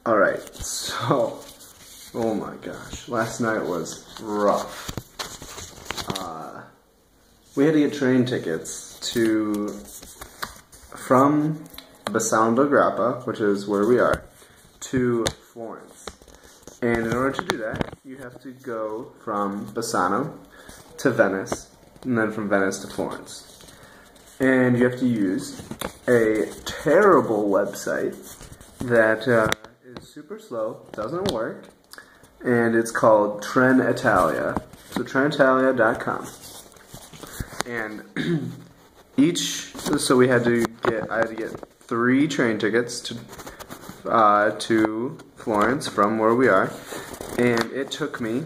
Alright, so, oh my gosh, last night was rough. We had to get train tickets from Bassano del Grappa, which is where we are, to Florence. And in order to do that, you have to go from Bassano to Venice, and then from Venice to Florence. And you have to use a terrible website that is super slow, doesn't work, and it's called Trenitalia. So Trenitalia.com. And so I had to get 3 train tickets to Florence from where we are, and it took me,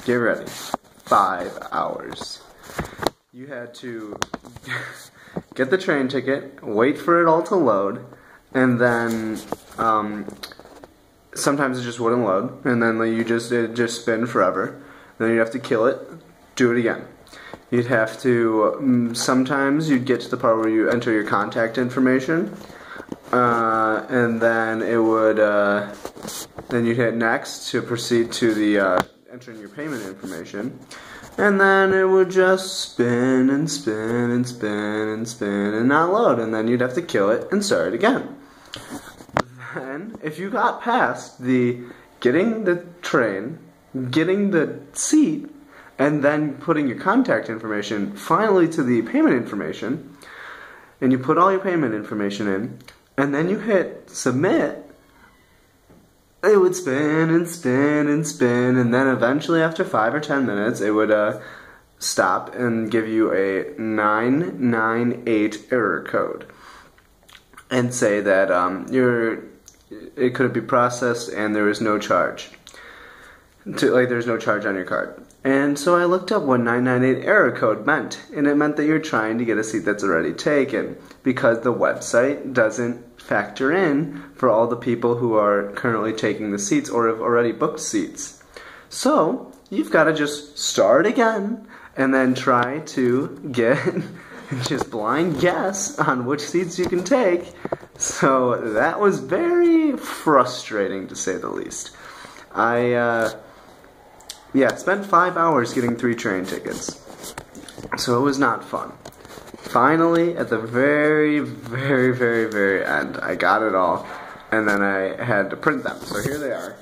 get ready, 5 hours. You had to get the train ticket, wait for it all to load, and then sometimes it just wouldn't load, and then it just spin forever. Then you'd have to kill it, do it again. You'd have to, sometimes you'd get to the part where you enter your contact information, and then it would, then you'd hit next to proceed to the, entering your payment information, and then it would just spin and spin and spin and spin and not load, and then you'd have to kill it and start it again. Then, if you got past getting the train, getting the seat, and then putting your contact information finally to the payment information, and you put all your payment information in, and then you hit submit, it would spin and spin and spin, and then eventually after 5 or 10 minutes it would stop and give you a 998 error code and say that it couldn't be processed and there was no charge. There's no charge on your card. And so I looked up what 998 error code meant, and it meant that you're trying to get a seat that's already taken, because the website doesn't factor in for all the people who are currently taking the seats or have already booked seats. So you've got to just start again and then try to get just blind guess on which seats you can take. So that was very frustrating, to say the least. I spent 5 hours getting 3 train tickets, so it was not fun. Finally, at the very, very, very, very end, I got it all, and then I had to print them. So here they are.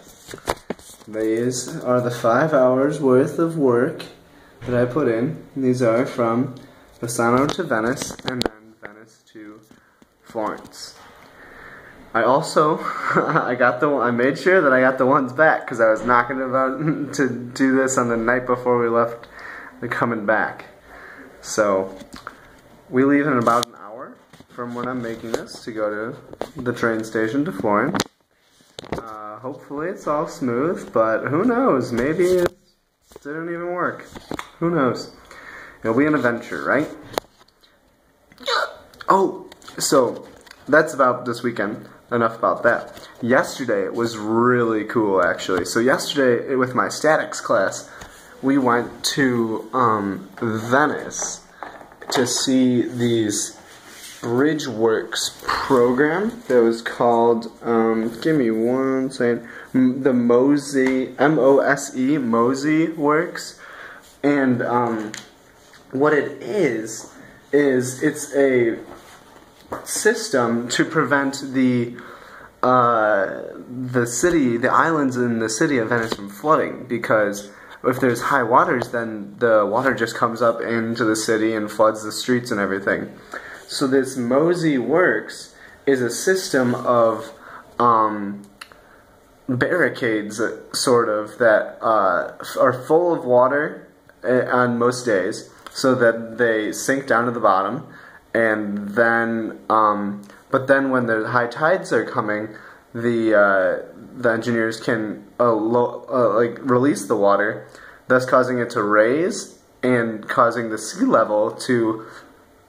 These are the 5 hours worth of work that I put in. These are from Bassano to Venice, and then Venice to Florence. I also, I made sure that I got the ones back, because I was knocking about to do this on the night before we left coming back. So, we leave in about an hour from when I'm making this to go to the train station to Florence. Hopefully it's all smooth, but who knows, maybe it didn't even work. Who knows? It'll be an adventure, right? Oh, so that's about this weekend. Enough about that. Yesterday was really cool, actually. So yesterday, with my statics class, we went to Venice to see these bridge works program that was called, give me one second, the Mose, M-O-S-E, Mose Works. And what it is it's a system to prevent the islands in the city of Venice from flooding, because if there's high waters, then the water just comes up into the city and floods the streets and everything. So this Mose Works is a system of barricades, sort of, that are full of water on most days, so that they sink down to the bottom. And then, but then when the high tides are coming, the engineers can release the water, thus causing it to raise and causing the sea level to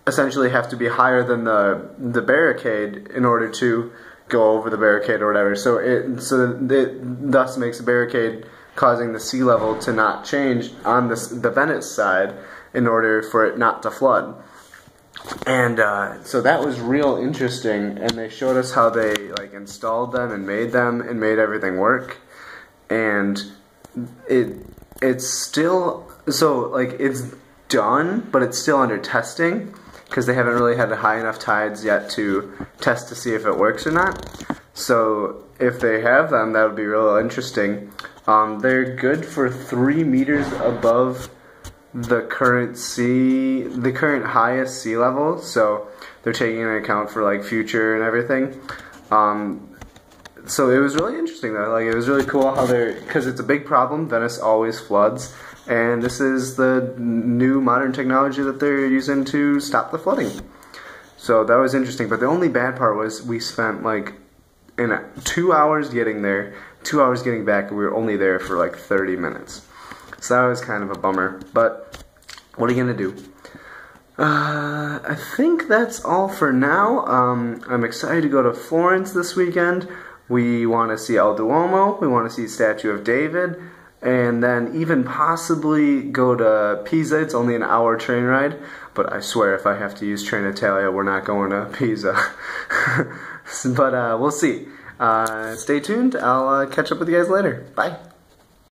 essentially have to be higher than the barricade in order to go over the barricade or whatever. So it thus makes a barricade causing the sea level to not change on the Venice side in order for it not to flood. And so that was real interesting, and they showed us how they like installed them and made everything work. And it's still, so like it's done, but it's still under testing because they haven't really had high enough tides yet to test to see if it works or not. So if they have them, that would be real interesting. They're good for 3 meters above the current highest sea level, so they're taking into account for like future and everything. So it was really interesting though. Like, it was really cool how because it's a big problem. Venice always floods, and this is the new modern technology that they're using to stop the flooding. So that was interesting. But the only bad part was we spent like 2 hours getting there, 2 hours getting back, and we were only there for like 30 minutes. So that was kind of a bummer, but what are you gonna do? I think that's all for now. I'm excited to go to Florence this weekend. We want to see El Duomo, we want to see Statue of David, and then even possibly go to Pisa. It's only an hour train ride, but I swear if I have to use Trenitalia, we're not going to Pisa. But we'll see. Stay tuned. I'll catch up with you guys later. Bye.